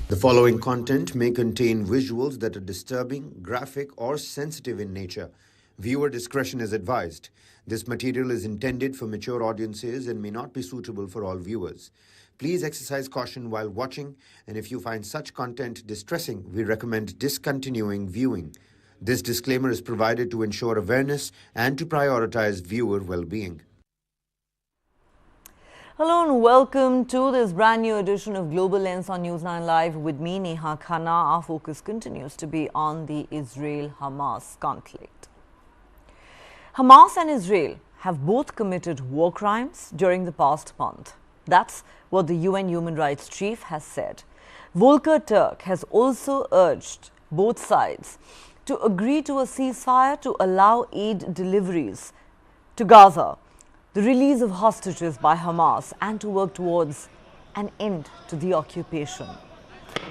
The following content may contain visuals that are disturbing, graphic, or sensitive in nature. Viewer discretion is advised. This material is intended for mature audiences and may not be suitable for all viewers. Please exercise caution while watching, and if you find such content distressing, we recommend discontinuing viewing. This disclaimer is provided to ensure awareness and to prioritize viewer well-being. Hello and welcome to this brand new edition of Global Lens on News9 Live with me, Neha Khanna. Our focus continues to be on the Israel-Hamas conflict. Hamas and Israel have both committed war crimes during the past month. That's what the UN Human Rights Chief has said. Volker Turk has also urged both sides to agree to a ceasefire to allow aid deliveries to Gaza, the release of hostages by Hamas, and to work towards an end to the occupation.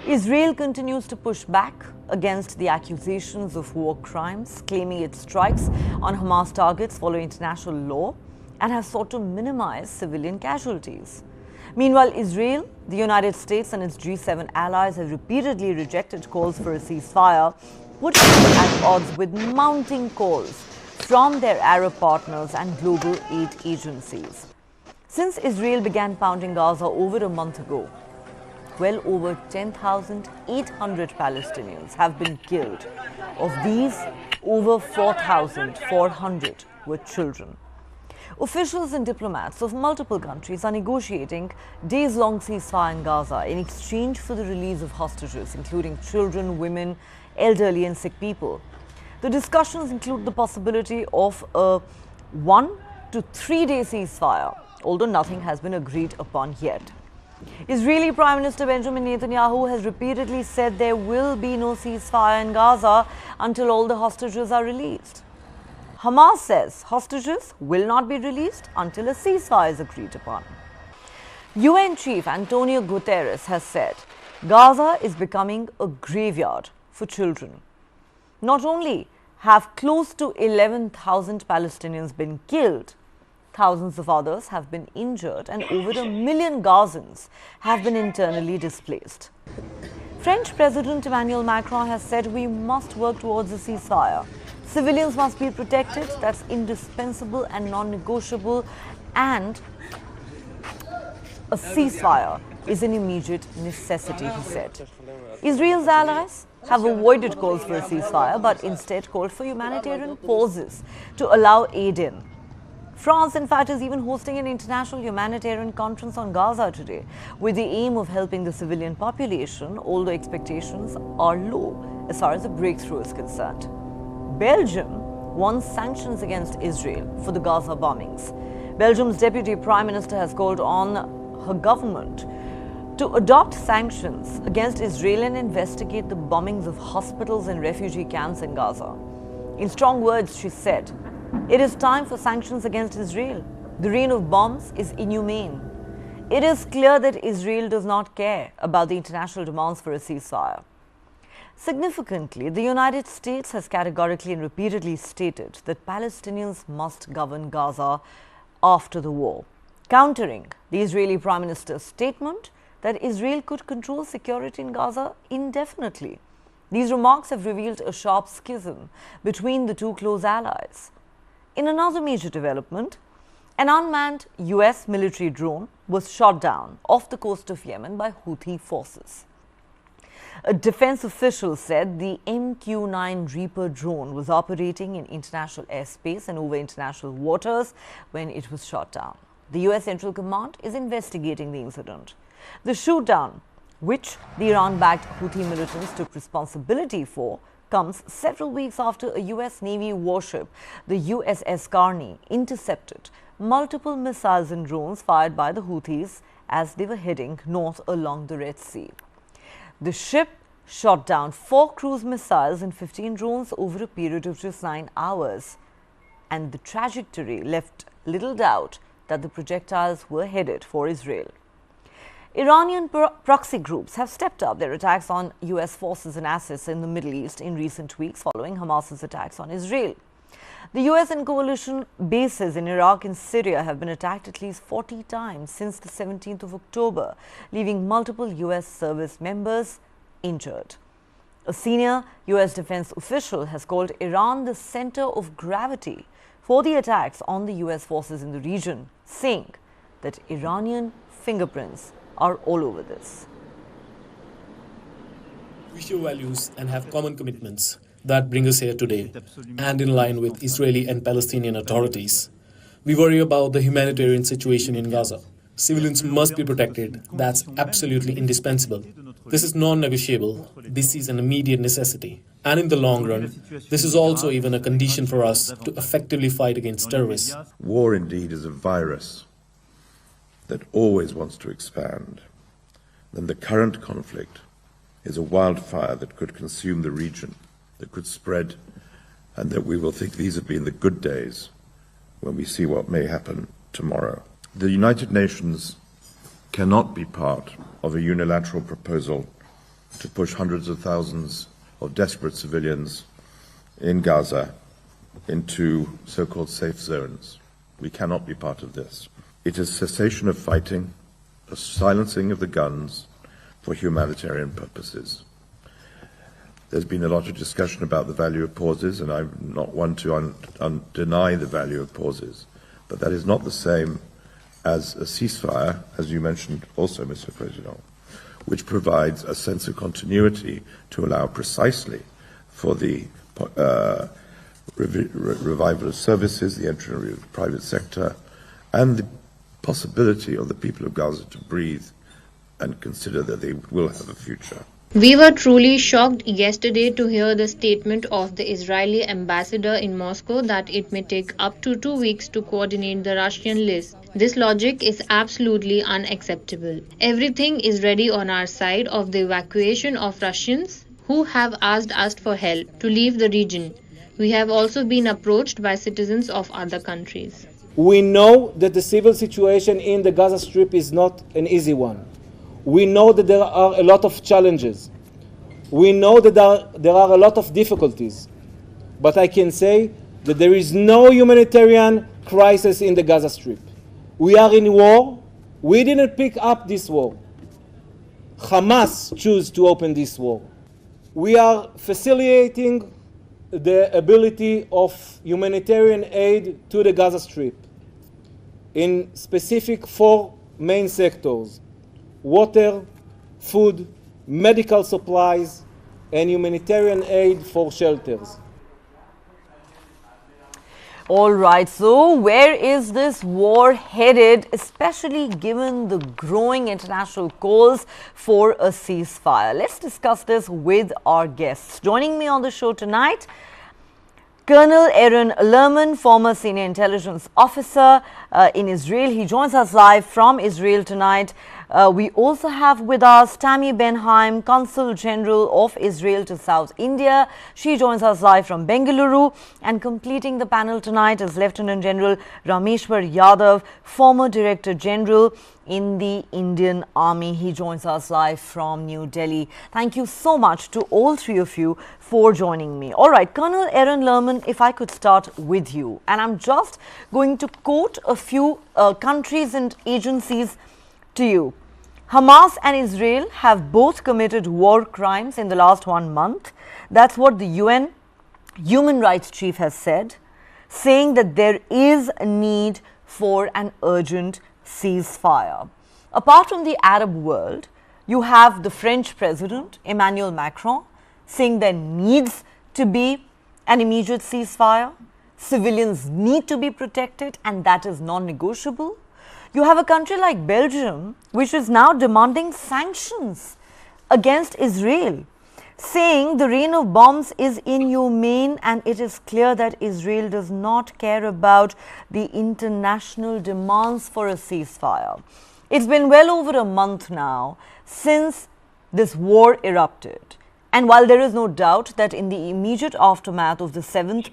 Israel continues to push back against the accusations of war crimes, claiming it strikes on Hamas targets following international law and has sought to minimize civilian casualties. Meanwhile, Israel, the United States and its G7 allies have repeatedly rejected calls for a ceasefire, putting it at odds with mounting calls from their Arab partners and global aid agencies. Since Israel began pounding Gaza over a month ago, well over 10,800 Palestinians have been killed. Of these, over 4,400 were children. Officials and diplomats of multiple countries are negotiating days-long ceasefire in Gaza in exchange for the release of hostages, including children, women, elderly and sick people. The discussions include the possibility of a 1 to 3 day ceasefire, although nothing has been agreed upon yet. Israeli Prime Minister Benjamin Netanyahu has repeatedly said there will be no ceasefire in Gaza until all the hostages are released. Hamas says hostages will not be released until a ceasefire is agreed upon. UN Chief Antonio Guterres has said Gaza is becoming a graveyard for children. Not only have close to 11,000 Palestinians been killed, thousands of others have been injured and over 1 million Gazans have been internally displaced. French President Emmanuel Macron has said we must work towards a ceasefire. Civilians must be protected, that's indispensable and non-negotiable, and a ceasefire is an immediate necessity, he said. Israel's allies have avoided calls for a ceasefire but instead called for humanitarian pauses to allow aid in. France, in fact, is even hosting an international humanitarian conference on Gaza today with the aim of helping the civilian population, although expectations are low as far as a breakthrough is concerned. Belgium wants sanctions against Israel for the Gaza bombings. Belgium's deputy prime minister has called on her government to adopt sanctions against Israel and investigate the bombings of hospitals and refugee camps in Gaza. In strong words, she said, "It is time for sanctions against Israel. The rain of bombs is inhumane. It is clear that Israel does not care about the international demands for a ceasefire." Significantly, the United States has categorically and repeatedly stated that Palestinians must govern Gaza after the war, countering the Israeli Prime Minister's statement that Israel could control security in Gaza indefinitely. These remarks have revealed a sharp schism between the two close allies. In another major development, an unmanned US military drone was shot down off the coast of Yemen by Houthi forces. A defense official said the MQ-9 Reaper drone was operating in international airspace and over international waters when it was shot down. The US Central Command is investigating the incident. The shootdown, which the Iran-backed Houthi militants took responsibility for, comes several weeks after a US Navy warship, the USS Khanna, intercepted multiple missiles and drones fired by the Houthis as they were heading north along the Red Sea. The ship shot down 4 cruise missiles and 15 drones over a period of just 9 hours, and the trajectory left little doubt that the projectiles were headed for Israel. Iranian proxy groups have stepped up their attacks on US forces and assets in the Middle East in recent weeks following Hamas's attacks on Israel. The US and coalition bases in Iraq and Syria have been attacked at least 40 times since the 17th of October, leaving multiple US service members injured. A senior US defense official has called Iran the center of gravity for the attacks on the US forces in the region, saying that Iranian fingerprints are all over this. We share values and have common commitments that bring us here today, and in line with Israeli and Palestinian authorities. We worry about the humanitarian situation in Gaza. Civilians must be protected. That's absolutely indispensable. This is non-negotiable. This is an immediate necessity. And in the long run, this is also even a condition for us to effectively fight against terrorists. War indeed is a virus that always wants to expand. Then the current conflict is a wildfire that could consume the region, that could spread, and that we will think these have been the good days when we see what may happen tomorrow. The United Nations cannot be part of a unilateral proposal to push hundreds of thousands of desperate civilians in Gaza into so-called safe zones. We cannot be part of this. It is cessation of fighting, a silencing of the guns for humanitarian purposes. There's been a lot of discussion about the value of pauses, and I'm not one to deny the value of pauses, but that is not the same as a ceasefire, as you mentioned also, Mr. President, which provides a sense of continuity to allow precisely for the revival of services, the entry of the private sector, and the possibility of the people of Gaza to breathe and consider that they will have a future. We were truly shocked yesterday to hear the statement of the Israeli ambassador in Moscow that it may take up to 2 weeks to coordinate the Russian list. This logic is absolutely unacceptable. Everything is ready on our side of the evacuation of Russians who have asked us for help to leave the region. We have also been approached by citizens of other countries. We know that the civil situation in the Gaza Strip is not an easy one. We know that there are a lot of challenges. We know that there are a lot of difficulties. But I can say that there is no humanitarian crisis in the Gaza Strip. We are in war. We didn't pick up this war. Hamas chose to open this war. We are facilitating the ability of humanitarian aid to the Gaza Strip in specific 4 main sectors: water, food, medical supplies, and humanitarian aid for shelters. All right, so where is this war headed, especially given the growing international calls for a ceasefire? Let's discuss this with our guests. Joining me on the show tonight, Colonel Aaron Lerman, former senior intelligence officer in Israel. He joins us live from Israel tonight. We also have with us Tammy Benheim, Consul General of Israel to South India. She joins us live from Bengaluru. And completing the panel tonight is Lieutenant General Rameshwar Yadav, former Director General in the Indian Army. He joins us live from New Delhi. Thank you so much to all 3 of you for joining me. All right, Colonel Aaron Lerman, if I could start with you. And I'm just going to quote a few countries and agencies to you. Hamas and Israel have both committed war crimes in the last 1 month. That's what the UN Human Rights Chief has said, saying that there is a need for an urgent ceasefire. Apart from the Arab world, you have the French President Emmanuel Macron saying there needs to be an immediate ceasefire. Civilians need to be protected, and that is non-negotiable. You have a country like Belgium, which is now demanding sanctions against Israel, saying the rain of bombs is inhumane, and it is clear that Israel does not care about the international demands for a ceasefire. It's been well over a month now since this war erupted. And while there is no doubt that in the immediate aftermath of the 7th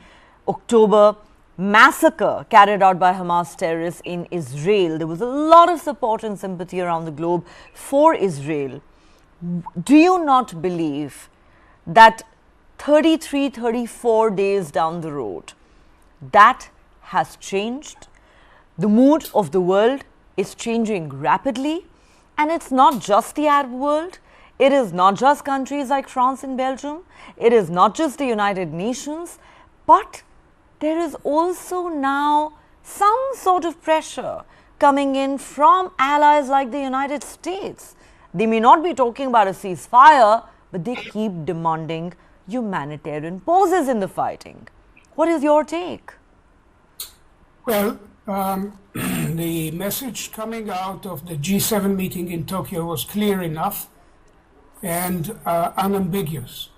October massacre carried out by Hamas terrorists in Israel, there was a lot of support and sympathy around the globe for Israel. Do you not believe that 33, 34 days down the road, that has changed. The mood of the world is changing rapidly, and it's not just the Arab world. It is not just countries like France and Belgium. It is not just the United Nations, but there is also now some sort of pressure coming in from allies like the United States. They may not be talking about a ceasefire, but they keep demanding humanitarian pauses in the fighting. What is your take? Well, the message coming out of the G7 meeting in Tokyo was clear enough and unambiguous.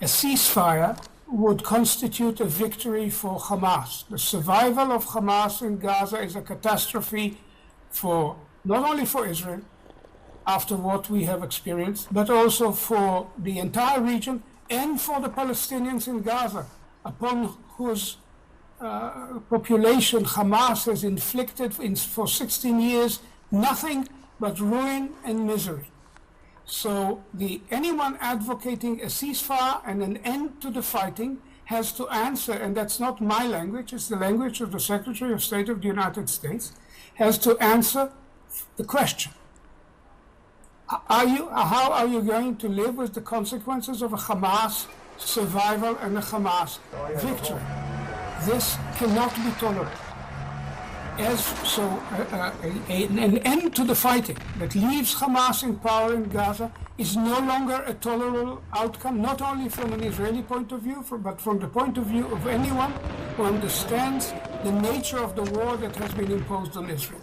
A ceasefire would constitute a victory for Hamas. The survival of Hamas in Gaza is a catastrophe for not only for Israel, after what we have experienced, but also for the entire region and for the Palestinians in Gaza, upon whose population Hamas has inflicted for 16 years nothing but ruin and misery. So anyone advocating a ceasefire and an end to the fighting has to answer, and that's not my language, it's the language of the Secretary of State of the United States, has to answer the question. How are you going to live with the consequences of a Hamas survival and a Hamas victory? This cannot be tolerated. An end to the fighting that leaves Hamas in power in Gaza is no longer a tolerable outcome, not only from an Israeli point of view, but from the point of view of anyone who understands the nature of the war that has been imposed on Israel.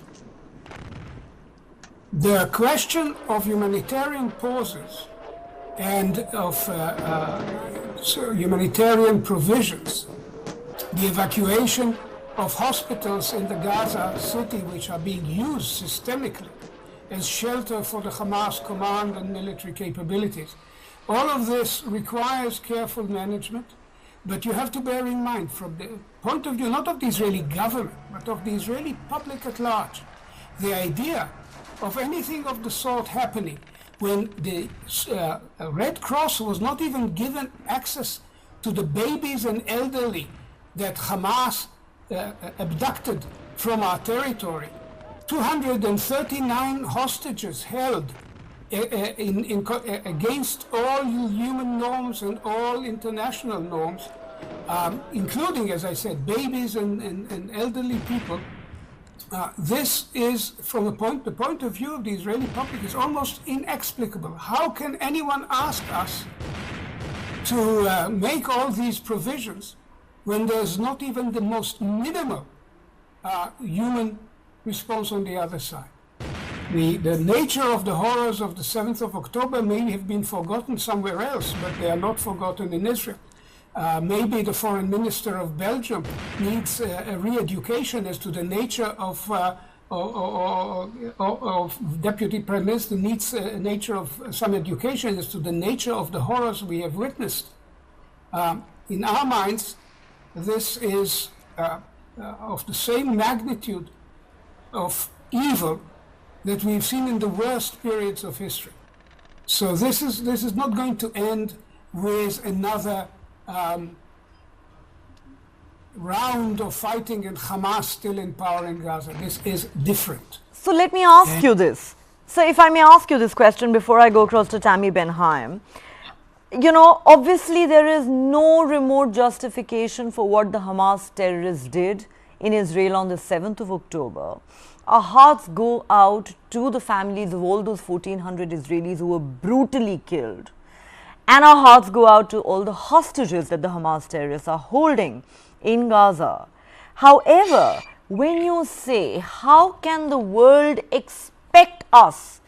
The question of humanitarian pauses and of humanitarian provisions, the evacuation of hospitals in the Gaza city which are being used systemically as shelter for the Hamas command and military capabilities. All of this requires careful management, but you have to bear in mind from the point of view not of the Israeli government, but of the Israeli public at large, the idea of anything of the sort happening when the Red Cross was not even given access to the babies and elderly that Hamas abducted from our territory. 239 hostages held against all human norms and all international norms, including, as I said, babies and elderly people. This is, from the point of view of the Israeli public, is almost inexplicable. How can anyone ask us to make all these provisions when there's not even the most minimal human response on the other side? The nature of the horrors of the 7th of October may have been forgotten somewhere else, but they are not forgotten in Israel. Maybe the foreign minister of Belgium needs a re-education as to the nature of deputy prime minister needs a nature of some education as to the nature of the horrors we have witnessed. In our minds, this is of the same magnitude of evil that we've seen in the worst periods of history. So this is not going to end with another round of fighting and Hamas still in power in Gaza. This is different. So let me ask you this. So if I may ask you this question before I go across to Tammy Ben-Haim. You know, obviously there is no remote justification for what the Hamas terrorists did in Israel on the 7th of October. Our hearts go out to the families of all those 1,400 Israelis who were brutally killed. And our hearts go out to all the hostages that the Hamas terrorists are holding in Gaza. However, when you say, how can the world expect us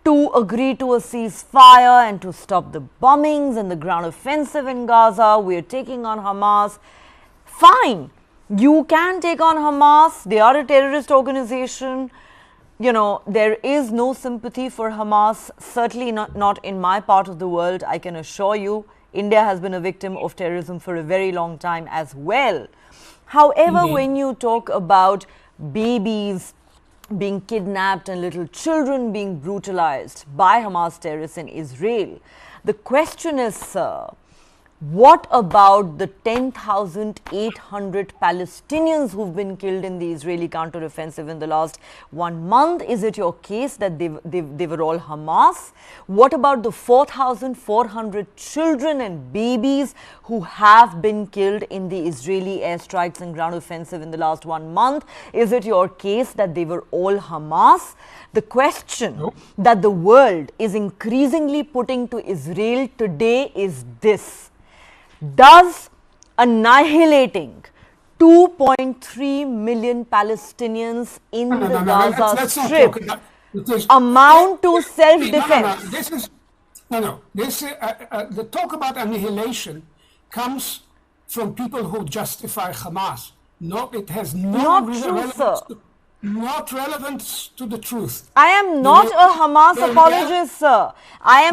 to agree to a ceasefire and to stop the bombings and the ground offensive in Gaza, we are taking on Hamas. Fine, you can take on Hamas, they are a terrorist organization. You know, there is no sympathy for Hamas, certainly not in my part of the world. I can assure you, India has been a victim of terrorism for a very long time as well. However, when you talk about babies being kidnapped and little children being brutalized by Hamas terrorists in Israel, the question is, sir, What about the 10,800 Palestinians who've been killed in the Israeli counteroffensive in the last 1 month? Is it your case that they were all Hamas? What about the 4,400 children and babies who have been killed in the Israeli airstrikes and ground offensive in the last 1 month? Is it your case that they were all Hamas? The question that the world is increasingly putting to Israel today is this: does annihilating 2.3 million Palestinians in the Gaza Strip amount to self-defense? The talk about annihilation comes from people who justify Hamas. No, it has no relevance. Not relevant to the truth. I am not a Hamas apologist, sir. I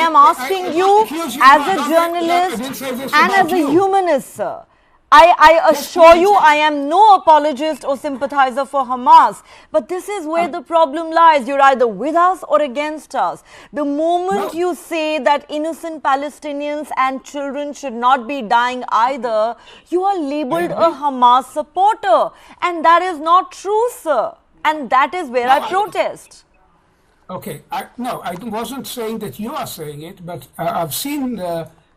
am asking you as a journalist and as a humanist, sir. I assure you I am no apologist or sympathizer for Hamas. But this is where the problem lies. You're either with us or against us. The moment you say that innocent Palestinians and children should not be dying either, you are labeled a Hamas supporter. And that is not true, sir. And that is where I protest. Okay, I wasn't saying that you are saying it, but I've seen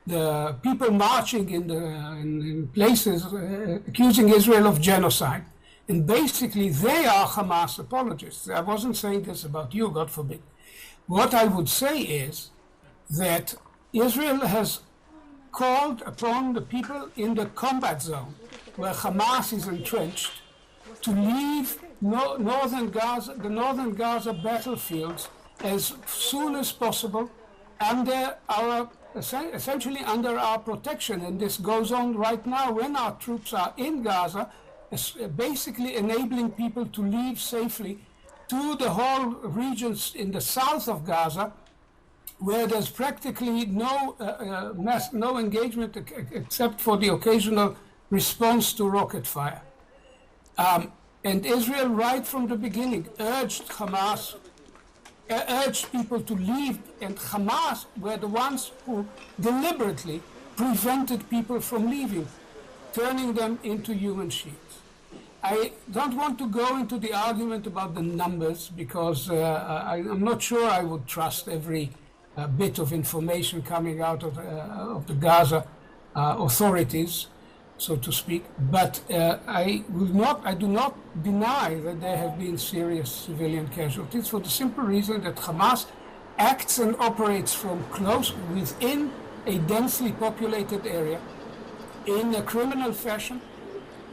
the people marching in places accusing Israel of genocide, and basically they are Hamas apologists. I wasn't saying this about you, God forbid. What I would say is that Israel has called upon the people in the combat zone, where Hamas is entrenched, to leave northern Gaza, the northern Gaza battlefields as soon as possible under our essentially under our protection, and this goes on right now when our troops are in Gaza, basically enabling people to leave safely to the whole regions in the south of Gaza, where there's practically no engagement except for the occasional response to rocket fire. And Israel, right from the beginning, urged people to leave, and Hamas were the ones who deliberately prevented people from leaving, turning them into human shields. I don't want to go into the argument about the numbers, because I'm not sure I would trust every bit of information coming out of the Gaza authorities, so to speak. But I do not deny that there have been serious civilian casualties, for the simple reason that Hamas acts and operates from close within a densely populated area in a criminal fashion,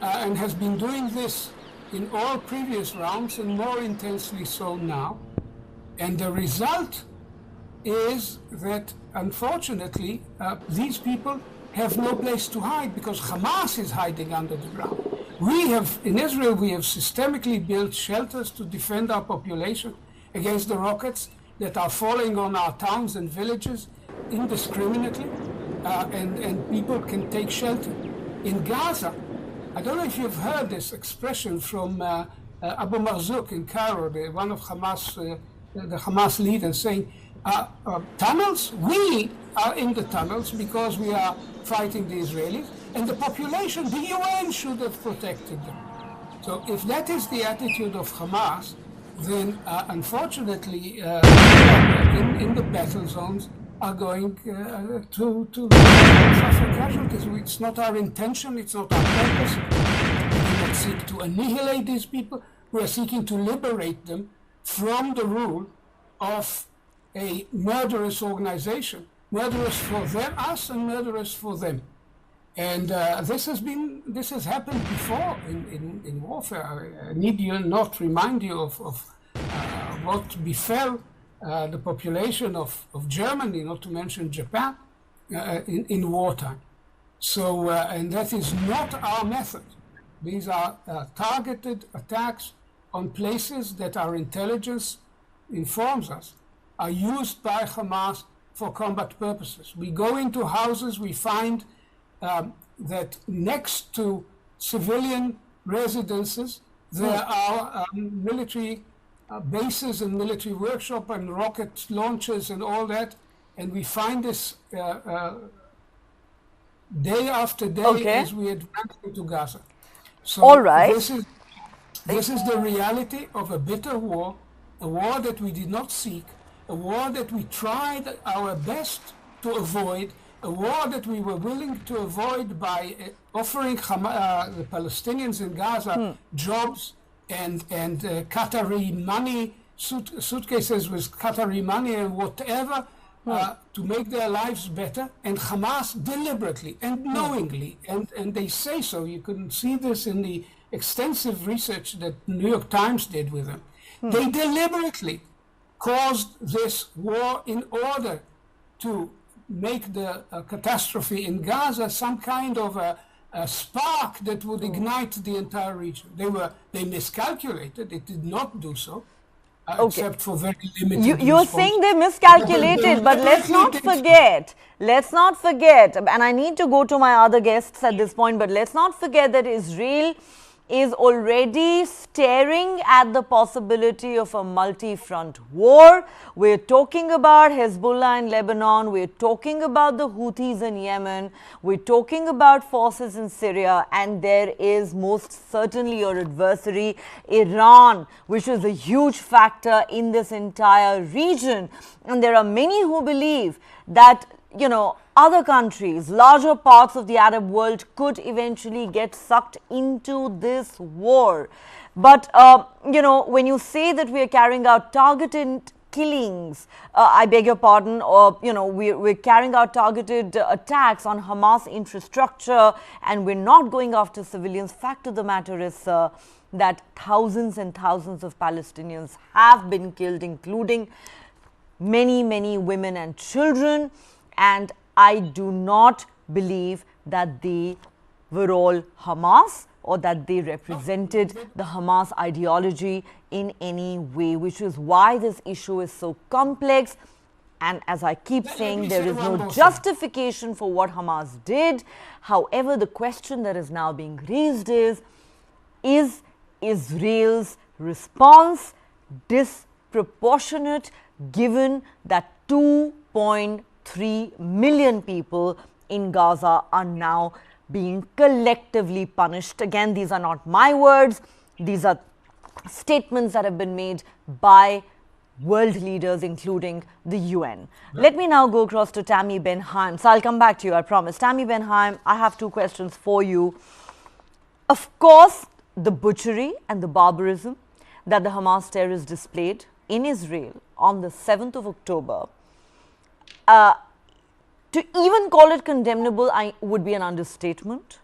and has been doing this in all previous rounds and more intensely so now. And the result is that, unfortunately, these people have no place to hide, because Hamas is hiding under the ground. In Israel, we have systemically built shelters to defend our population against the rockets that are falling on our towns and villages indiscriminately, and people can take shelter. In Gaza, I don't know if you've heard this expression from Abu Marzouk in Cairo, one of the Hamas leaders, saying, tunnels? We are in the tunnels because we are fighting the Israelis, and the population, the UN, should have protected them. So if that is the attitude of Hamas, then unfortunately in the battle zones are going to suffer casualties. It's not our intention, it's not our purpose. We do not seek to annihilate these people. We are seeking to liberate them from the rule of a murderous organization, murderous for us and murderous for them. And this has happened before in warfare. I need not remind you of what befell the population of Germany, not to mention Japan, in wartime. So, and that is not our method. These are targeted attacks on places that our intelligence informs us are used by Hamas for combat purposes. We go into houses, we find that next to civilian residences, there are military bases and military workshop and rocket launchers and all that. And we find this day after day Okay. as we advance into Gaza. So All right. this is the reality of a bitter war, a war that we did not seek, a war that we tried our best to avoid, a war that we were willing to avoid by offering the Palestinians in Gaza jobs and Qatari money, suitcases with Qatari money and whatever, to make their lives better. And Hamas deliberately and knowingly, and they say so, you can see this in the extensive research that New York Times did with them, they deliberately caused this war in order to make the catastrophe in Gaza some kind of a spark that would ignite the entire region. They miscalculated. It did not do so, except for very limited. You're saying they miscalculated, but let's not forget, and I need to go to my other guests at this point, but let's not forget that Israel is already staring at the possibility of a multi-front war. We're talking about Hezbollah in Lebanon, we're talking about the Houthis in Yemen, we're talking about forces in Syria, and there is most certainly your adversary, Iran, which is a huge factor in this entire region. And there are many who believe that, other countries, larger parts of the Arab world could eventually get sucked into this war. But, when you say that we are carrying out targeted killings, I beg your pardon, or, we're carrying out targeted attacks on Hamas infrastructure and we're not going after civilians, fact of the matter is, that thousands and thousands of Palestinians have been killed, including many, many women and children. And I do not believe that they were all Hamas or that they represented the Hamas ideology in any way, which is why this issue is so complex. And as I keep saying, there is no justification for what Hamas did. However, the question that is now being raised is Israel's response disproportionate given that 2.3 million people in Gaza are now being collectively punished? Again, these are not my words. These are statements that have been made by world leaders, including the UN. Let me now go across to Tammy Ben-Haim. So I'll come back to you, I promise. Tammy Ben-Haim, I have two questions for you. Of course, the butchery and the barbarism that the Hamas terrorists displayed in Israel on the 7th of October, to even call it condemnable would be an understatement.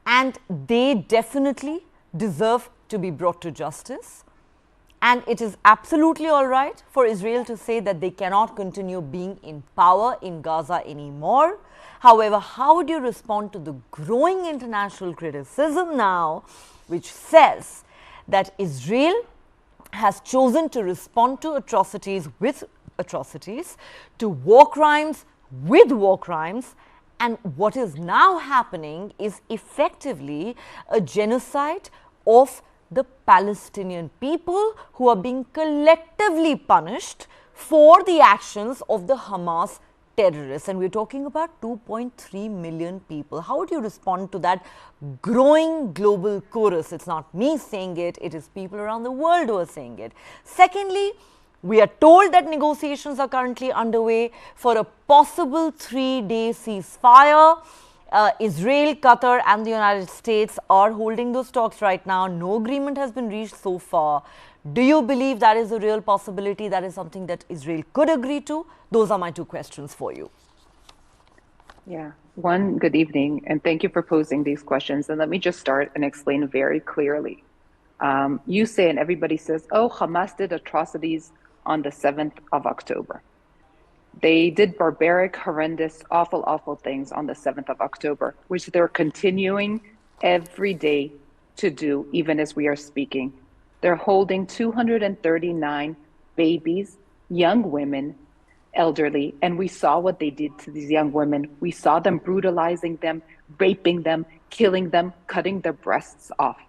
And they definitely deserve to be brought to justice. And it is absolutely all right for Israel to say that they cannot continue being in power in Gaza anymore. However, how would you respond to the growing international criticism now, which says that Israel has chosen to respond to atrocities with atrocities, to war crimes with war crimes, and what is now happening is effectively a genocide of the Palestinian people who are being collectively punished for the actions of the Hamas terrorists. And we're talking about 2.3 million people. How would you respond to that growing global chorus? It's not me saying it, it is people around the world who are saying it. Secondly, we are told that negotiations are currently underway for a possible 3-day ceasefire. Israel, Qatar and the United States are holding those talks right now. No agreement has been reached so far. Do you believe that is a real possibility? That is something that Israel could agree to? Those are my two questions for you. Yeah. One, good evening, and thank you for posing these questions. And let me just start and explain very clearly. You say, and everybody says, oh, Hamas did atrocities on the 7th of October. They did barbaric, horrendous, awful, awful things on the 7th of October, which they're continuing every day to do, even as we are speaking. They're holding 239 babies, young women, elderly, and we saw what they did to these young women. We saw them brutalizing them, raping them, killing them, cutting their breasts off.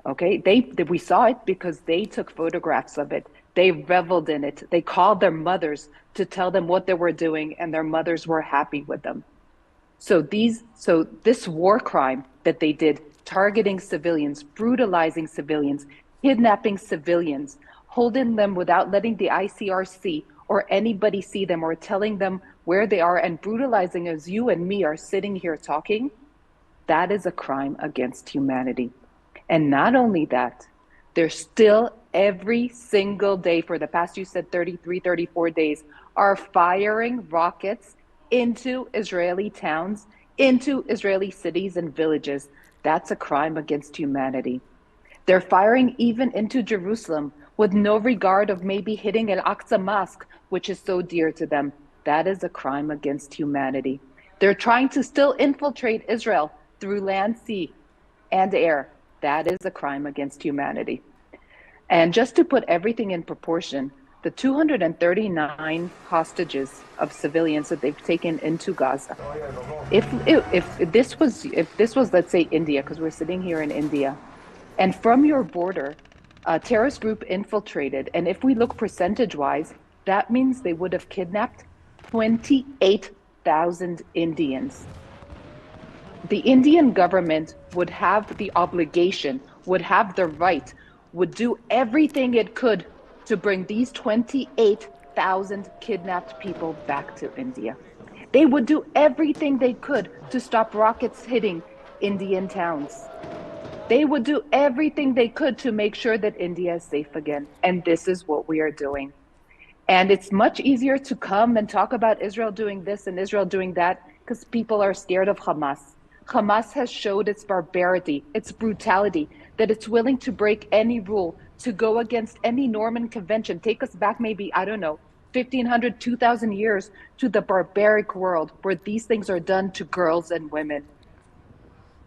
Okay, we saw it because they took photographs of it. They reveled in it. They called their mothers to tell them what they were doing, and their mothers were happy with them. So this war crime that they did, targeting civilians, brutalizing civilians, kidnapping civilians, holding them without letting the ICRC or anybody see them or telling them where they are, and brutalizing as you and me are sitting here talking, that is a crime against humanity. And not only that, they're still every single day for the past, you said 33, 34 days, are firing rockets into Israeli towns, into Israeli cities and villages. That's a crime against humanity. They're firing even into Jerusalem with no regard of maybe hitting Al-Aqsa Mosque, which is so dear to them. That is a crime against humanity. They're trying to still infiltrate Israel through land, sea, and air. That is a crime against humanity. And just to put everything in proportion, the 239 hostages of civilians that they've taken into Gaza, if this was, let's say, India, because we're sitting here in India, and from your border, a terrorist group infiltrated, and if we look percentage-wise, that means they would have kidnapped 28,000 Indians. The Indian government would have the obligation, would have the right, would do everything it could to bring these 28,000 kidnapped people back to India. They would do everything they could to stop rockets hitting Indian towns. They would do everything they could to make sure that India is safe again. And this is what we are doing. And it's much easier to come and talk about Israel doing this and Israel doing that because people are scared of Hamas. Hamas has showed its barbarity, its brutality, that it's willing to break any rule, to go against any norm and convention, take us back maybe, I don't know, 1,500, 2,000 years to the barbaric world where these things are done to girls and women.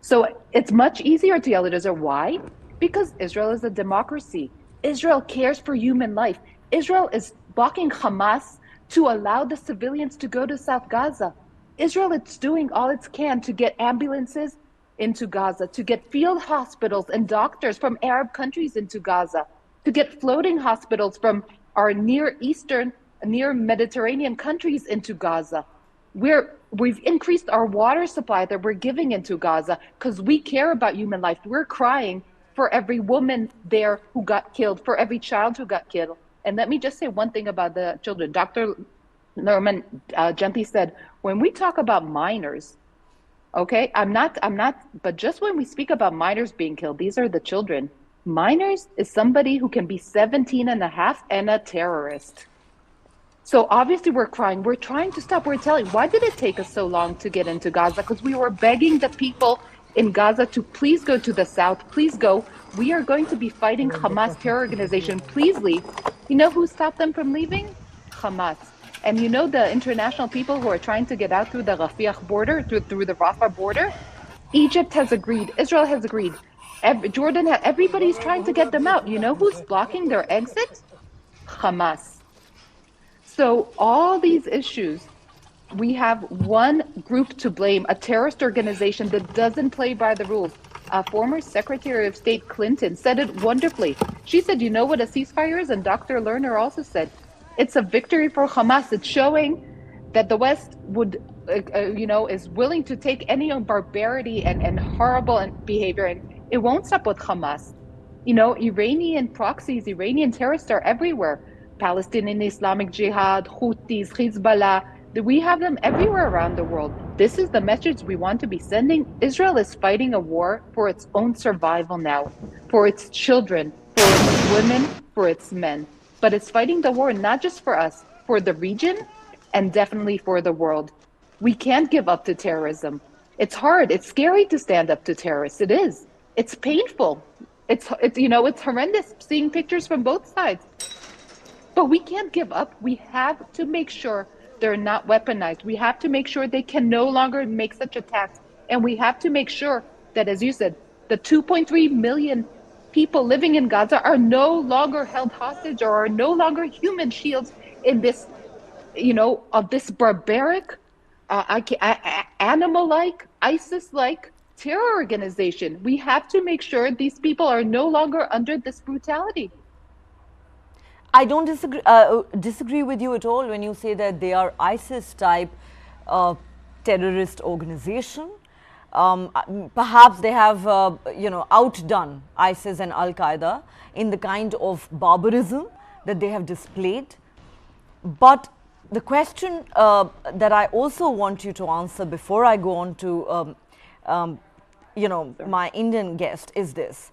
So it's much easier to yell at Israel. Why? Because Israel is a democracy. Israel cares for human life. Israel is blocking Hamas to allow the civilians to go to South Gaza. Israel is doing all it can to get ambulances into Gaza, to get field hospitals and doctors from Arab countries into Gaza, to get floating hospitals from our Near Eastern, near Mediterranean countries into Gaza. We've increased our water supply that we're giving into Gaza because we care about human life. We're crying for every woman there who got killed, for every child who got killed. And let me just say one thing about the children. Dr. Lerman gently said, when we talk about minors, okay, but just when we speak about minors being killed, these are the children. Minors is somebody who can be 17 and a half and a terrorist. So obviously we're crying, we're trying to stop, we're telling, why did it take us so long to get into Gaza? Because we were begging the people in Gaza to please go to the south, please go. We are going to be fighting Hamas terror organization, please leave. You know who stopped them from leaving? Hamas. And you know the international people who are trying to get out through the Rafah border, through the Rafah border? Egypt has agreed, Israel has agreed, Jordan, everybody's trying to get them out. You know who's blocking their exit? Hamas. So all these issues, we have one group to blame, a terrorist organization that doesn't play by the rules. Former Secretary of State Clinton said it wonderfully. She said, you know what a ceasefire is? And Dr. Lerner also said, it's a victory for Hamas. It's showing that the West would, is willing to take any barbarity and horrible behavior, and it won't stop with Hamas. You know, Iranian proxies, Iranian terrorists are everywhere. Palestinian Islamic Jihad, Houthis, Hezbollah, we have them everywhere around the world. This is the message we want to be sending. Israel is fighting a war for its own survival now, for its children, for its women, for its men. But it's fighting the war not just for us, for the region, and definitely for the world. We can't give up to terrorism. It's hard. It's scary to stand up to terrorists. It is. It's painful. It's horrendous seeing pictures from both sides. But we can't give up. We have to make sure they're not weaponized. We have to make sure they can no longer make such attacks. And we have to make sure that, as you said, the 2.3 million people living in Gaza are no longer held hostage or are no longer human shields in this, of this barbaric, animal-like, ISIS-like terror organization. We have to make sure these people are no longer under this brutality. I don't disagree with you at all when you say that they are ISIS type terrorist organization. Perhaps they have, outdone ISIS and Al-Qaeda in the kind of barbarism that they have displayed. But the question that I also want you to answer before I go on to, my Indian guest is this.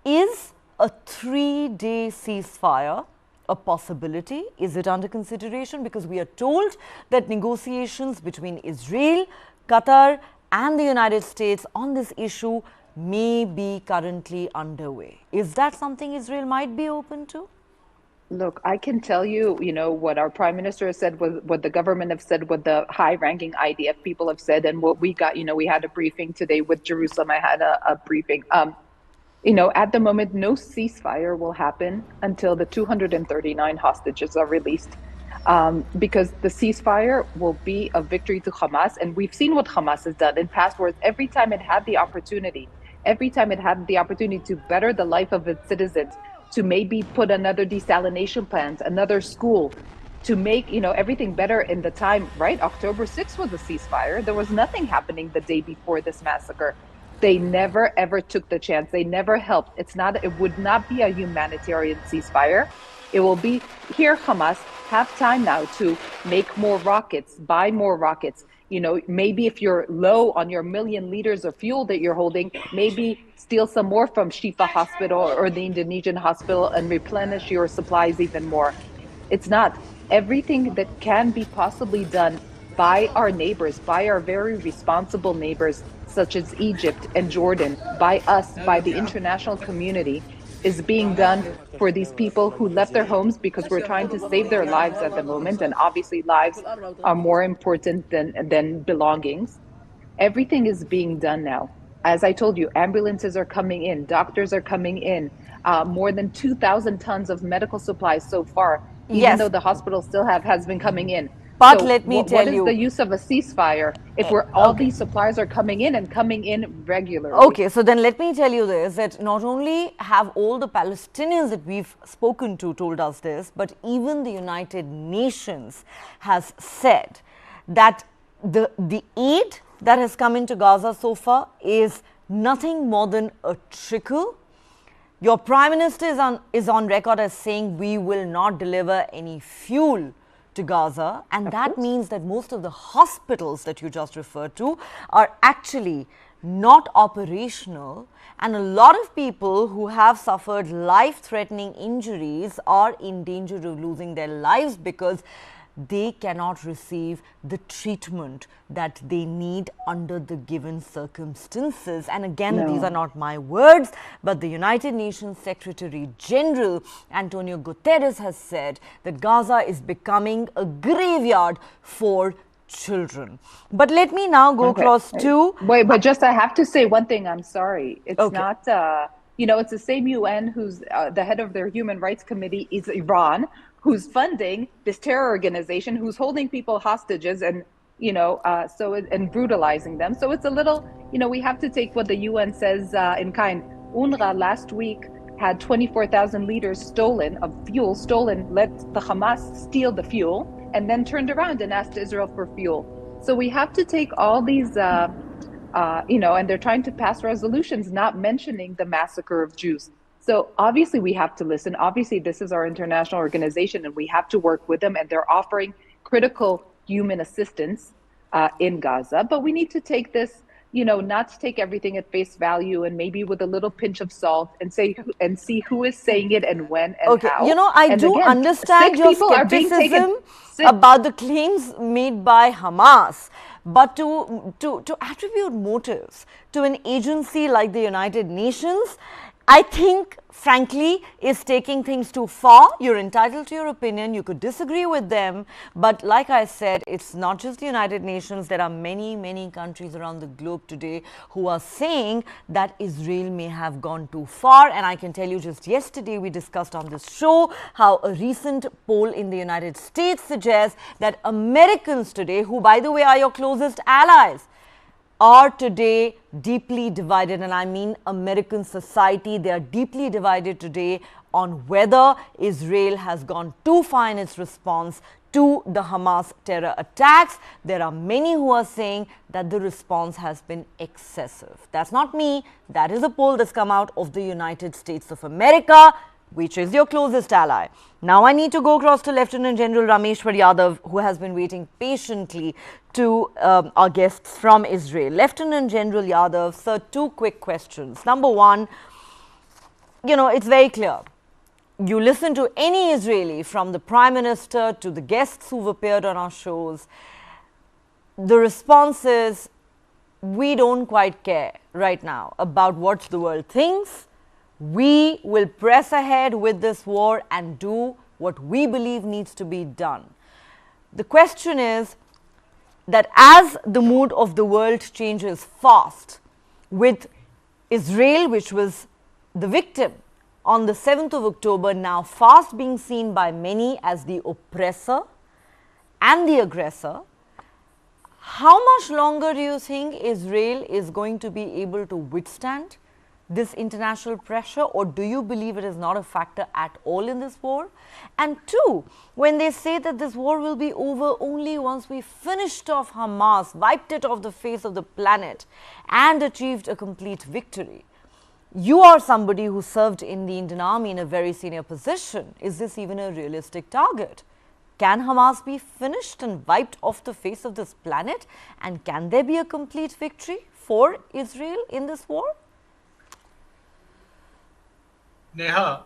Is a 3-day ceasefire a possibility? Is it under consideration? Because we are told that negotiations between Israel, Qatar and the United States on this issue may be currently underway. Is that something Israel might be open to? Look, I can tell you, what our prime minister has said, what the government have said, what the high-ranking IDF people have said, and what we got. We had a briefing today with Jerusalem. I had a briefing. At the moment, no ceasefire will happen until the 239 hostages are released, because the ceasefire will be a victory to Hamas. And we've seen what Hamas has done in past wars. Every time it had the opportunity to better the life of its citizens, to maybe put another desalination plant, another school, to make everything better in the time, right? October 6th was a ceasefire. There was nothing happening the day before this massacre. They never ever took the chance. They never helped. It would not be a humanitarian ceasefire. It will be, here Hamas have time now to make more rockets, buy more rockets. Maybe if you're low on your 1 million liters of fuel that you're holding, maybe steal some more from Shifa Hospital or the Indonesian hospital and replenish your supplies even more. It's not. Everything that can be possibly done by our neighbors, by our very responsible neighbors, such as Egypt and Jordan, by us, by the international community, is being done for these people who left their homes, because we're trying to save their lives at the moment. And obviously lives are more important than belongings. Everything is being done now. As I told you, ambulances are coming in, doctors are coming in, more than 2,000 tons of medical supplies so far, even though the hospital still has been coming in. But so let me tell you, what is the use of a ceasefire if all these supplies are coming in regularly? Okay, so then let me tell you this, that not only have all the Palestinians that we've spoken to told us this, but even the United Nations has said that the aid that has come into Gaza so far is nothing more than a trickle. Your Prime Minister is on record as saying we will not deliver any fuel to Gaza, and that means that most of the hospitals that you just referred to are actually not operational, and a lot of people who have suffered life-threatening injuries are in danger of losing their lives because they cannot receive the treatment that they need under the given circumstances. And again, these are not my words, but the United Nations Secretary General Antonio Guterres has said that Gaza is becoming a graveyard for children. But let me now go across to... Wait, but just I have to say one thing. I'm sorry. It's not... it's the same UN who's the head of their Human Rights Committee is Iran, who's funding this terror organization, who's holding people hostages and, and brutalizing them. So it's a little, we have to take what the UN says in kind. UNRWA last week had 24,000 liters of fuel stolen, let the Hamas steal the fuel, and then turned around and asked Israel for fuel. So we have to take all these, and they're trying to pass resolutions not mentioning the massacre of Jews. So obviously we have to listen. Obviously this is our international organization and we have to work with them, and they're offering critical human assistance in Gaza. But we need to take this, not to take everything at face value, and maybe with a little pinch of salt, and see who is saying it and when and how. I do understand your skepticism about the claims made by Hamas, but to attribute motives to an agency like the United Nations, I think, frankly, is taking things too far. You're entitled to your opinion. You could disagree with them. But like I said, it's not just the United Nations. There are many, many countries around the globe today who are saying that Israel may have gone too far. And I can tell you, just yesterday we discussed on this show how a recent poll in the United States suggests that Americans today, who by the way are your closest allies, are today deeply divided, and I mean American society. They are deeply divided today on whether Israel has gone too far in its response to the Hamas terror attacks. There are many who are saying that the response has been excessive. That's not me. That is a poll that's come out of the United States of America, which is your closest ally. Now I need to go across to Lieutenant General Rameshwar Yadav, who has been waiting patiently to our guests from Israel. Lieutenant General Yadav, sir, two quick questions. Number one, it's very clear. You listen to any Israeli, from the Prime Minister to the guests who've appeared on our shows, the response is, we don't quite care right now about what the world thinks. We will press ahead with this war and do what we believe needs to be done. The question is that as the mood of the world changes fast, with Israel, which was the victim on the 7th of October, now fast being seen by many as the oppressor and the aggressor, how much longer do you think Israel is going to be able to withstand this international pressure, or do you believe it is not a factor at all in this war? And two, when they say that this war will be over only once we finished off Hamas, wiped it off the face of the planet and achieved a complete victory, you are somebody who served in the Indian Army in a very senior position. Is this even a realistic target? Can Hamas be finished and wiped off the face of this planet? And can there be a complete victory for Israel in this war? Neha,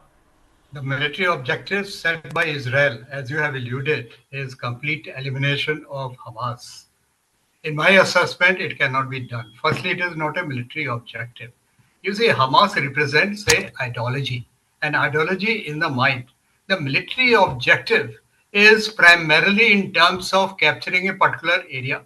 the military objective set by Israel, as you have alluded, is complete elimination of Hamas. In my assessment, it cannot be done. Firstly, it is not a military objective. You see, Hamas represents an ideology in the mind. The military objective is primarily in terms of capturing a particular area,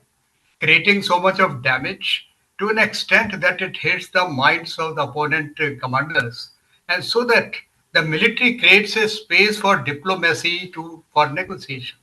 creating so much of damage to an extent that it hits the minds of the opponent commanders, and so that the military creates a space for diplomacy for negotiation.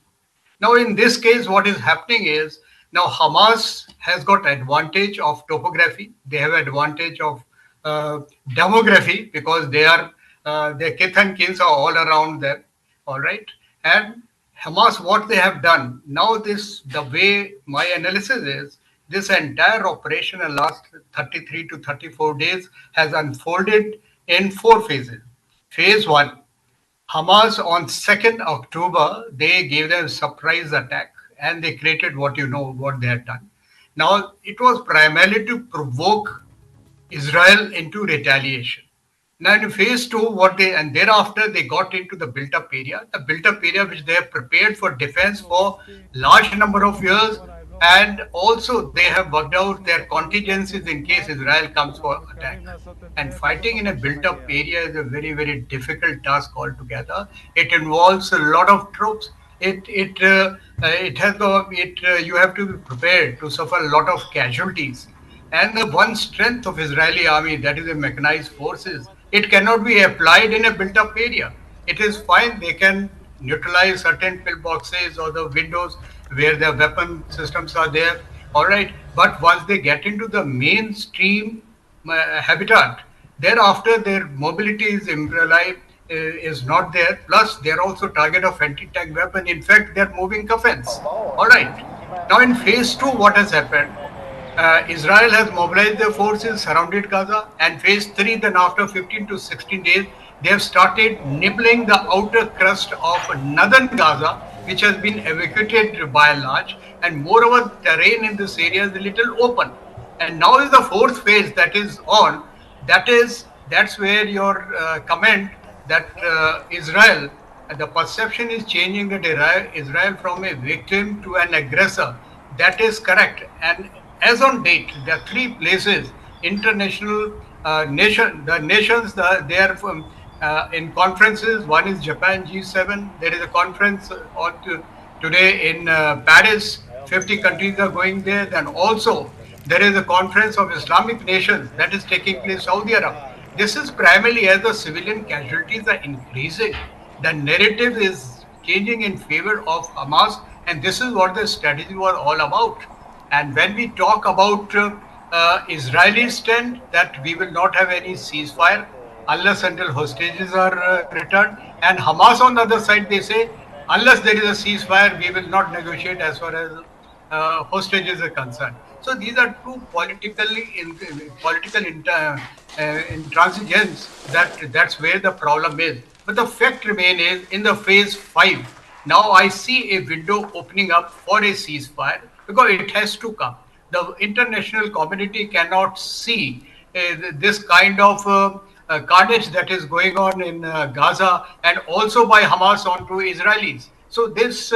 Now, in this case, what is happening is, now Hamas has got advantage of topography. They have advantage of demography, because their kith and kins are all around them. All right. And Hamas, what they have done now, the way my analysis is, this entire operation in the last 33 to 34 days has unfolded in 4 phases. Phase 1, Hamas on 2nd October, they gave them a surprise attack and they created what they had done. Now, it was primarily to provoke Israel into retaliation. Now in phase 2, and thereafter they got into the built-up area, which they have prepared for defense for large number of years, and also they have worked out their contingencies in case Israel comes for attack. And fighting in a built-up area is a very, very difficult task altogether. It involves a lot of troops. You have to be prepared to suffer a lot of casualties. And the one strength of Israeli army, that is the mechanized forces, it cannot be applied in a built-up area. It is fine, they can neutralize certain pillboxes or the windows where the weapon systems are there, all right. But once they get into the mainstream habitat, thereafter their mobility is not there. Plus, they are also target of anti-tank weapon. In fact, they are moving coffins, all right. Now in phase 2, what has happened? Israel has mobilized their forces, surrounded Gaza, and phase 3, then after 15 to 16 days, they have started nibbling the outer crust of northern Gaza, which has been evacuated by and large, and moreover, terrain in this area is a little open. And now is the 4th phase that is on. That's where your comment that Israel, the perception is changing, that Israel from a victim to an aggressor. That is correct. And as on date, there are 3 places, international nations, they are in conferences. One is Japan G7. There is a conference today in Paris. 50 countries are going there. Then also there is a conference of Islamic nations that is taking place in Saudi Arabia. This is primarily as the civilian casualties are increasing. The narrative is changing in favor of Hamas, and this is what the strategy was all about. And when we talk about Israeli stand that we will not have any ceasefire unless until hostages are returned. And Hamas on the other side, they say, unless there is a ceasefire, we will not negotiate as far as hostages are concerned. So these are two political intransigence. That's where the problem is. But the fact remains is in the phase 5. Now I see a window opening up for a ceasefire because it has to come. The international community cannot see this kind of carnage that is going on in Gaza and also by Hamas onto Israelis. So this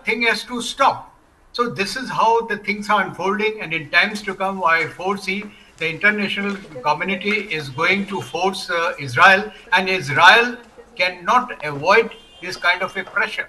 thing has to stop. So this is how the things are unfolding, and in times to come, I foresee the international community is going to force Israel, and Israel cannot avoid this kind of a pressure.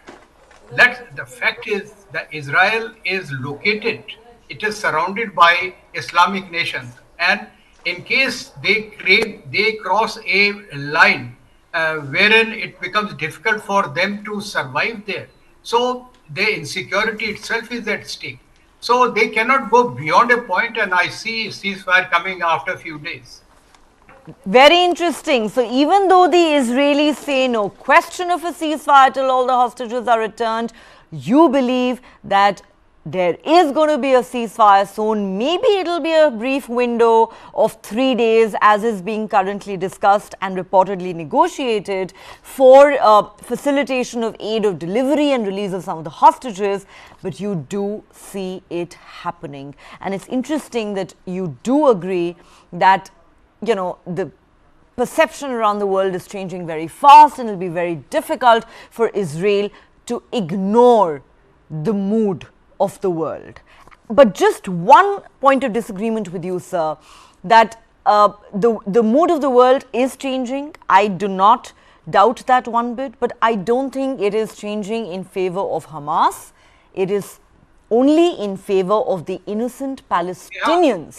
The fact is that Israel is located, it is surrounded by Islamic nations, and in case they cross a line wherein it becomes difficult for them to survive there. So the insecurity itself is at stake. So they cannot go beyond a point, and I see ceasefire coming after a few days. Very interesting. So even though the Israelis say no question of a ceasefire till all the hostages are returned, you believe that there is going to be a ceasefire soon. Maybe it will be a brief window of 3 days as is being currently discussed and reportedly negotiated for facilitation of aid of delivery and release of some of the hostages. But you do see it happening. And it's interesting that you do agree that, you know, the perception around the world is changing very fast, and it will be very difficult for Israel to ignore the mood of the world. But just one point of disagreement with you, sir, that the mood of the world is changing. I do not doubt that one bit, but I don't think it is changing in favor of Hamas. It is only in favor of the innocent Palestinians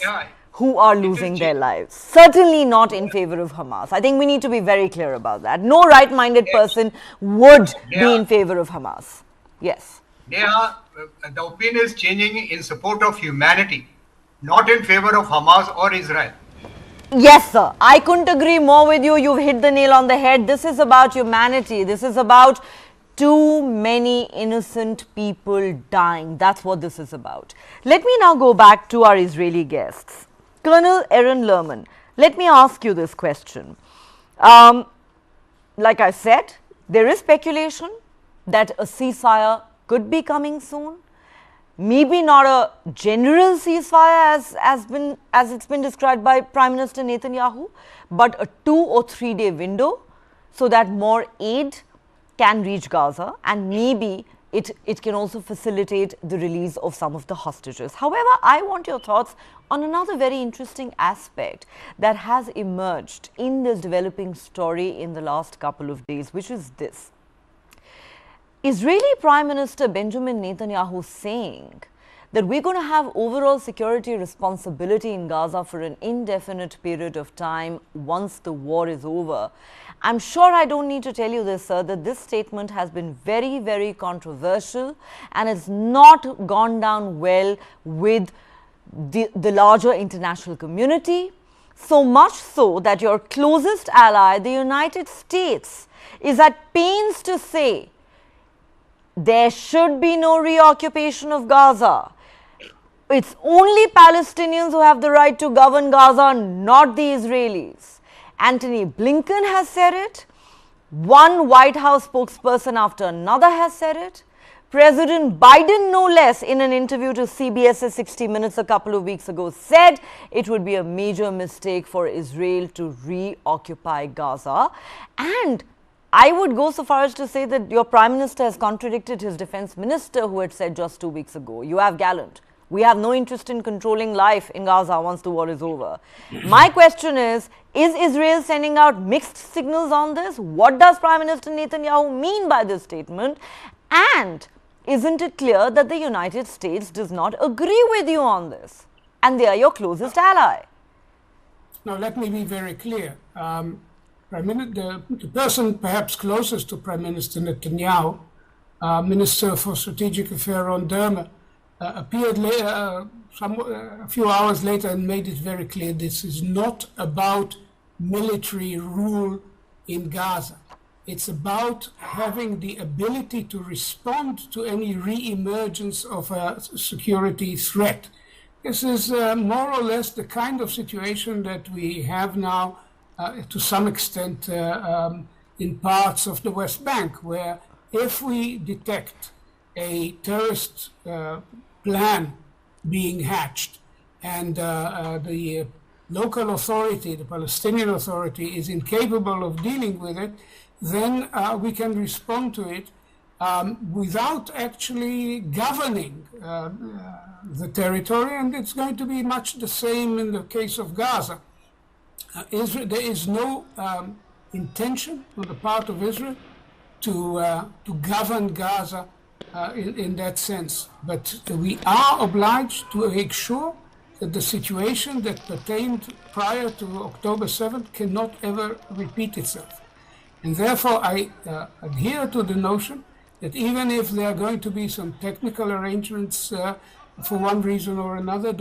who are losing their lives. Certainly not in favor of Hamas. I think we need to be very clear about that. No right-minded person would be in favor of Hamas. Yes. The opinion is changing in support of humanity, not in favor of Hamas or Israel. Yes, sir. I couldn't agree more with you. You've hit the nail on the head. This is about humanity. This is about too many innocent people dying. That's what this is about. Let me now go back to our Israeli guests. Colonel Aaron Lerman, let me ask you this question. Like I said, there is speculation that a ceasefire could be coming soon. Maybe not a general ceasefire as it's been described by Prime Minister Netanyahu, but a 2 or 3 day window so that more aid can reach Gaza, and maybe it can also facilitate the release of some of the hostages. However, I want your thoughts on another very interesting aspect that has emerged in this developing story in the last couple of days, which is this. Israeli Prime Minister Benjamin Netanyahu saying that we're going to have overall security responsibility in Gaza for an indefinite period of time once the war is over. I'm sure I don't need to tell you this, sir, that this statement has been very, very controversial, and it's not gone down well with the larger international community. So much so that your closest ally, the United States, is at pains to say there should be no reoccupation of Gaza. It's only Palestinians who have the right to govern Gaza, not the Israelis. Antony Blinken has said it. One White House spokesperson after another has said it. President Biden, no less, in an interview to CBS's 60 Minutes a couple of weeks ago, said it would be a major mistake for Israel to reoccupy Gaza. And I would go so far as to say that your Prime Minister has contradicted his Defense Minister, who had said just 2 weeks ago, you have gallant. We have no interest in controlling life in Gaza once the war is over. My question is Israel sending out mixed signals on this? What does Prime Minister Netanyahu mean by this statement? And isn't it clear that the United States does not agree with you on this? And they are your closest ally. Now, let me be very clear. The person perhaps closest to Prime Minister Netanyahu, Minister for Strategic Affairs Ron Dermer, appeared a few hours later and made it very clear this is not about military rule in Gaza. It's about having the ability to respond to any re-emergence of a security threat. This is more or less the kind of situation that we have now to some extent in parts of the West Bank, where if we detect a terrorist plan being hatched and the local authority, the Palestinian Authority, is incapable of dealing with it, then we can respond to it without actually governing the territory, and it's going to be much the same in the case of Gaza. There is no intention on the part of Israel to govern Gaza in that sense, but we are obliged to make sure that the situation that pertained prior to October 7th cannot ever repeat itself. And therefore, I adhere to the notion that even if there are going to be some technical arrangements for one reason or another,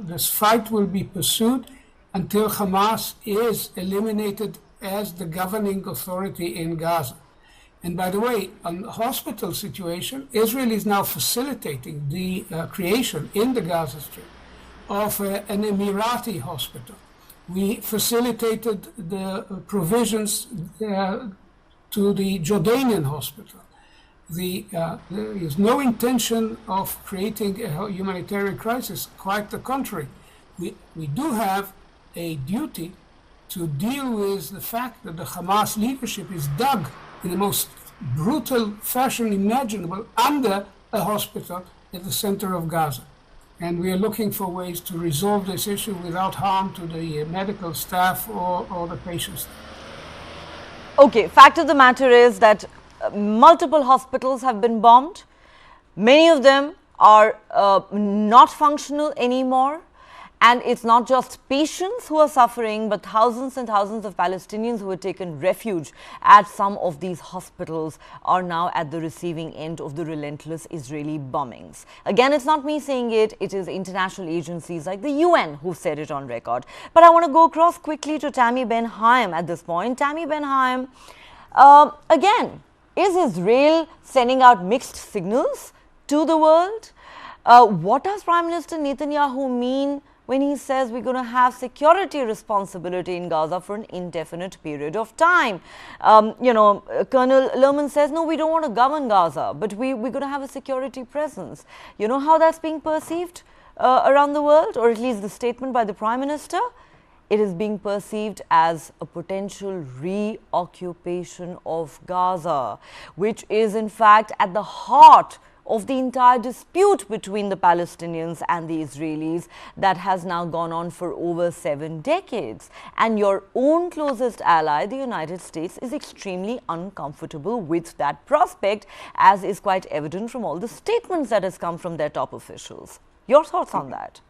this fight will be pursued until Hamas is eliminated as the governing authority in Gaza. And by the way, on the hospital situation, Israel is now facilitating the creation in the Gaza Strip of an Emirati hospital. We facilitated the provisions to the Jordanian hospital. There is no intention of creating a humanitarian crisis, quite the contrary. We do have a duty to deal with the fact that the Hamas leadership is dug in the most brutal fashion imaginable under a hospital at the center of Gaza. And we are looking for ways to resolve this issue without harm to the medical staff or the patients. Okay, fact of the matter is that multiple hospitals have been bombed. Many of them are not functional anymore. And it's not just patients who are suffering, but thousands and thousands of Palestinians who have taken refuge at some of these hospitals are now at the receiving end of the relentless Israeli bombings. Again, it's not me saying it, it is international agencies like the UN who said it on record. But I want to go across quickly to Tammy Ben-Haim at this point. Tammy Ben-Haim, again, is Israel sending out mixed signals to the world? What does Prime Minister Netanyahu mean when he says we're going to have security responsibility in Gaza for an indefinite period of time? Colonel Lerman says, no, we don't want to govern Gaza, but we're going to have a security presence. You know how that's being perceived around the world, or at least the statement by the Prime Minister? It is being perceived as a potential reoccupation of Gaza, which is in fact at the heart of the entire dispute between the Palestinians and the Israelis that has now gone on for over 7 decades. And your own closest ally, the United States, is extremely uncomfortable with that prospect, as is quite evident from all the statements that has come from their top officials. Your thoughts on that?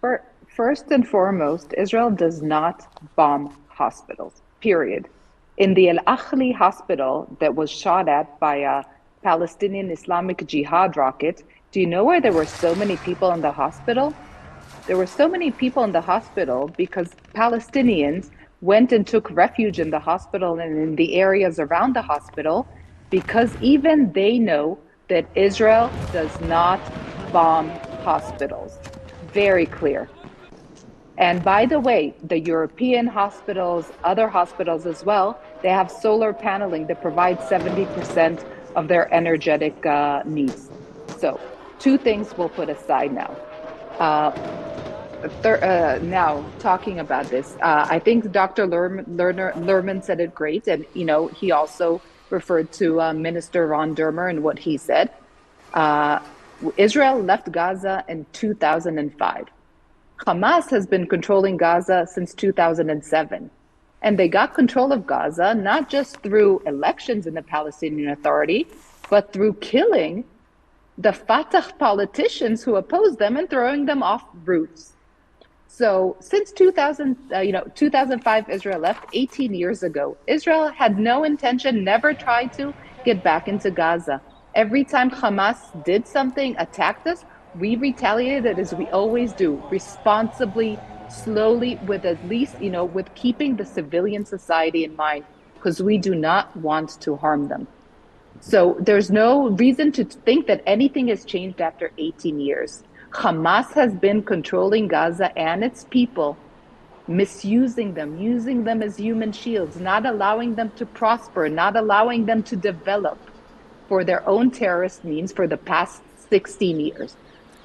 First and foremost, Israel does not bomb hospitals, period. In the Al-Akhli hospital that was shot at by a Palestinian Islamic Jihad rocket, do you know why there were so many people in the hospital? There were so many people in the hospital because Palestinians went and took refuge in the hospital and in the areas around the hospital, because even they know that Israel does not bomb hospitals. Very clear. And by the way, the European hospitals, other hospitals as well, they have solar paneling that provides 70% of their energetic needs. So 2 things we'll put aside now. Now, talking about this, I think Dr. Lerman said it great, and he also referred to Minister Ron Dermer and what he said. Israel left Gaza in 2005. Hamas has been controlling Gaza since 2007. And they got control of Gaza, not just through elections in the Palestinian Authority, but through killing the Fatah politicians who opposed them and throwing them off routes. So since 2005, Israel left 18 years ago. Israel had no intention, never tried to get back into Gaza. Every time Hamas did something, attacked us, We retaliated as we always do, responsibly, slowly, with at least, with keeping the civilian society in mind, because we do not want to harm them. So there's no reason to think that anything has changed after 18 years. Hamas has been controlling Gaza and its people, misusing them, using them as human shields, not allowing them to prosper, not allowing them to develop for their own terrorist means for the past 16 years.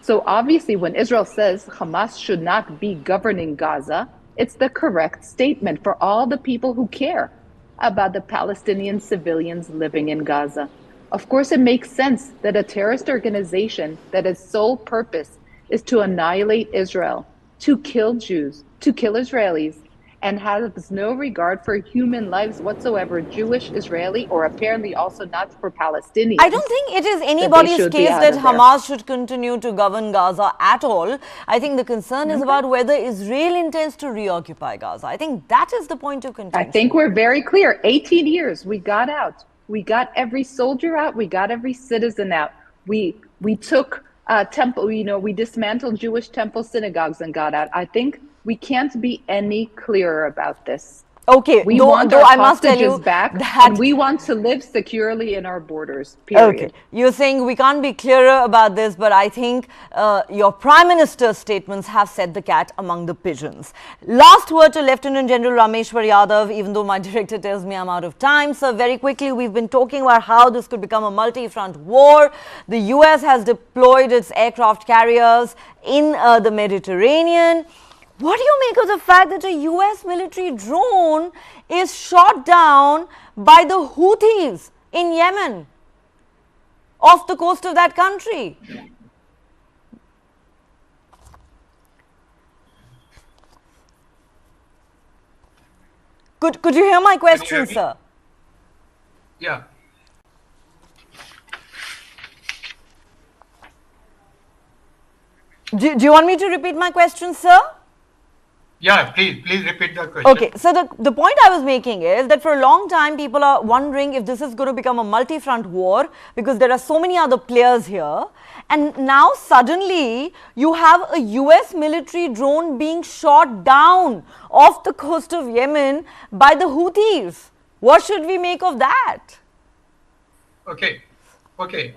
So obviously, when Israel says Hamas should not be governing Gaza, it's the correct statement for all the people who care about the Palestinian civilians living in Gaza. Of course, it makes sense that a terrorist organization that its sole purpose is to annihilate Israel, to kill Jews, to kill Israelis, and has no regard for human lives whatsoever, Jewish, Israeli, or apparently also not for Palestinians. I don't think it is anybody's case that Hamas should continue to govern Gaza at all. I think the concern is about whether Israel intends to reoccupy Gaza. I think that is the point of contention. I think we're very clear. 18 years, we got out. We got every soldier out. We got every citizen out. We took temple, we dismantled Jewish temple synagogues and got out. I think we can't be any clearer about this. Okay, we want our hostages back, and we want to live securely in our borders, period. Okay, you're saying we can't be clearer about this, but I think your Prime Minister's statements have set the cat among the pigeons. Last word to Lieutenant General Rameshwar Yadav, even though my director tells me I'm out of time. So very quickly, we've been talking about how this could become a multi-front war. The US has deployed its aircraft carriers in the Mediterranean. What do you make of the fact that a US military drone is shot down by the Houthis in Yemen, off the coast of that country? Could you hear my question, sir? Yeah. Do you want me to repeat my question, sir? Yeah, please repeat the question. Okay, so the point I was making is that for a long time people are wondering if this is going to become a multi-front war because there are so many other players here, and now suddenly you have a US military drone being shot down off the coast of Yemen by the Houthis. What should we make of that? Okay,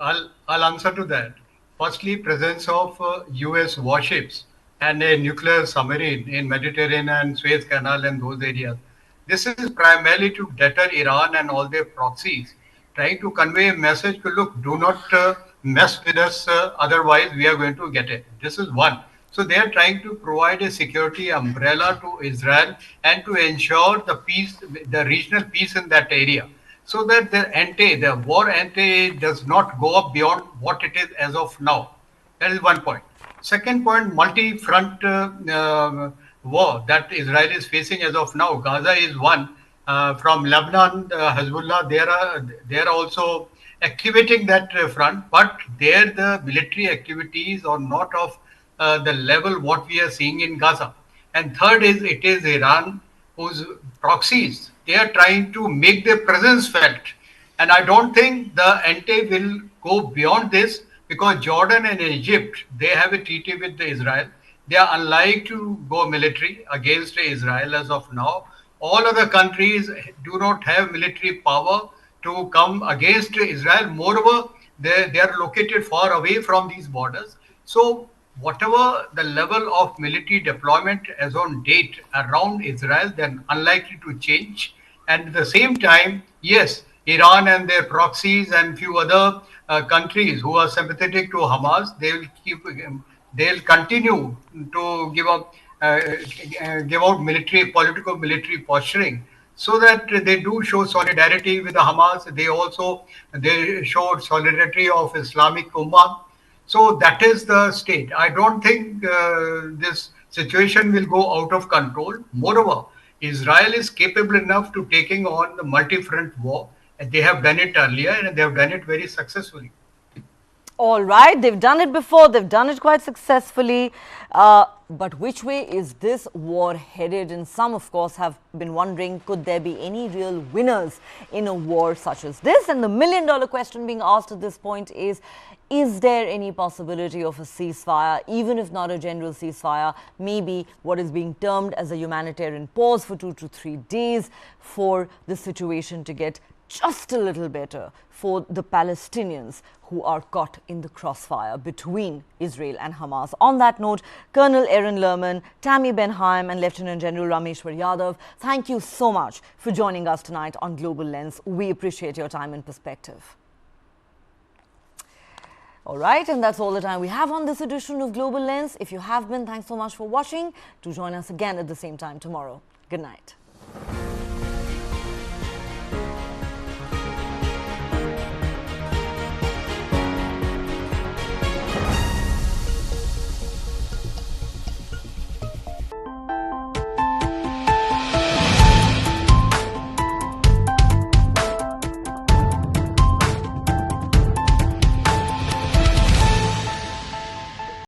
I'll answer to that. Firstly, presence of US warships and a nuclear submarine in Mediterranean and Suez Canal and those areas. This is primarily to deter Iran and all their proxies, trying to convey a message to look, do not mess with us, otherwise we are going to get it. This is one. So they are trying to provide a security umbrella to Israel and to ensure the peace, the regional peace in that area, so that the war ante does not go up beyond what it is as of now. That is one point. Second point, multi-front war that Israel is facing as of now. Gaza is one. From Lebanon, Hezbollah, they are also activating that front, but there the military activities are not of the level what we are seeing in Gaza. And third is, it is Iran whose proxies, they are trying to make their presence felt. And I don't think the ante will go beyond this, because Jordan and Egypt, they have a treaty with Israel. They are unlikely to go military against Israel as of now. All other countries do not have military power to come against Israel. Moreover, they are located far away from these borders. So whatever the level of military deployment as on date around Israel, then unlikely to change. And at the same time, yes, Iran and their proxies and few other countries who are sympathetic to Hamas, they'll continue to give out political military posturing, so that they do show solidarity with the Hamas. They showed solidarity of Islamic Ummah. So that is the state. I don't think this situation will go out of control. Moreover, Israel is capable enough to taking on the multi-front war. They have done it earlier and they have done it very successfully. All right, they've done it before, they've done it quite successfully. But which way is this war headed? And some, of course, have been wondering, could there be any real winners in a war such as this? And the million-dollar question being asked at this point is there any possibility of a ceasefire, even if not a general ceasefire, maybe what is being termed as a humanitarian pause for 2 to 3 days for the situation to get just a little better for the Palestinians who are caught in the crossfire between Israel and Hamas. On that note, Colonel Aaron Lerman, Tammy Benheim and Lieutenant General Rameshwar Yadav, thank you so much for joining us tonight on Global Lens. We appreciate your time and perspective. All right, and that's all the time we have on this edition of Global Lens. If you have been, thanks so much for watching. Do join us again at the same time tomorrow. Good night.